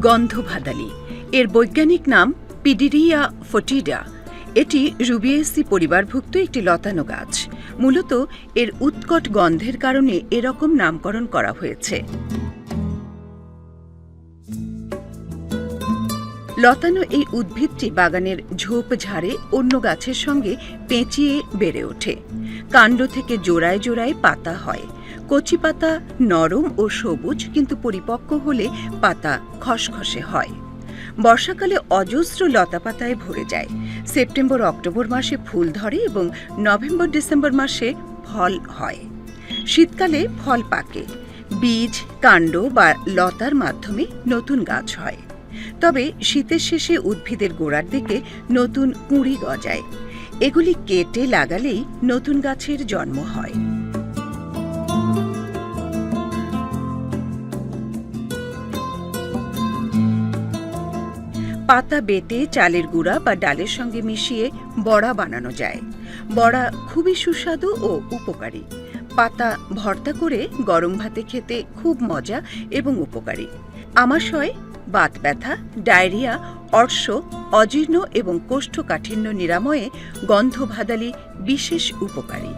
গন্ধভাদালি এর বৈজ্ঞানিক নাম পিডিরিয়া ফোটিডা। এটি রুবিয়েসি পরিবারভুক্ত একটি লতানো গাছ। মূলত এর উৎকট গন্ধের কারণে এরকম নামকরণ করা হয়েছে। লতানো এই উদ্ভিদটি বাগানের ঝোপঝাড়ে অন্য গাছের সঙ্গে পেঁচিয়ে বেড়ে ওঠে। কাণ্ড থেকে জোড়ায় জোড়ায় পাতা হয়। কচি পাতা নরম ও সবুজ, কিন্তু পরিপক্ক হলে পাতা খসখসে হয়। বর্ষাকালে অজস্র লতা পাতায় ভরে যায়। সেপ্টেম্বর অক্টোবর মাসে ফুল ধরে এবং নভেম্বর ডিসেম্বর মাসে ফল হয়। শীতকালে ফল পাকে। বীজ, কাণ্ড বা লতার মাধ্যমে নতুন গাছ হয়। তবে শীতের শেষে উদ্ভিদের গোড়ার দিকে নতুন কুঁড়ি গজায়। এগুলি কেটে লাগালেই নতুন গাছের জন্ম হয়। পাতা বেটে চালের গুঁড়া বা ডালের সঙ্গে মিশিয়ে বড়া বানানো যায়। বড়া খুবই সুস্বাদু ও উপকারী। পাতা ভর্তা করে গরম ভাতে খেতে খুব মজা এবং উপকারী। আমাশয়, বাত ব্যথা, ডায়রিয়া, অর্শ, অজীর্ণ এবং কোষ্ঠকাঠিন্য নিরাময়ে গন্ধভাদালি বিশেষ উপকারী।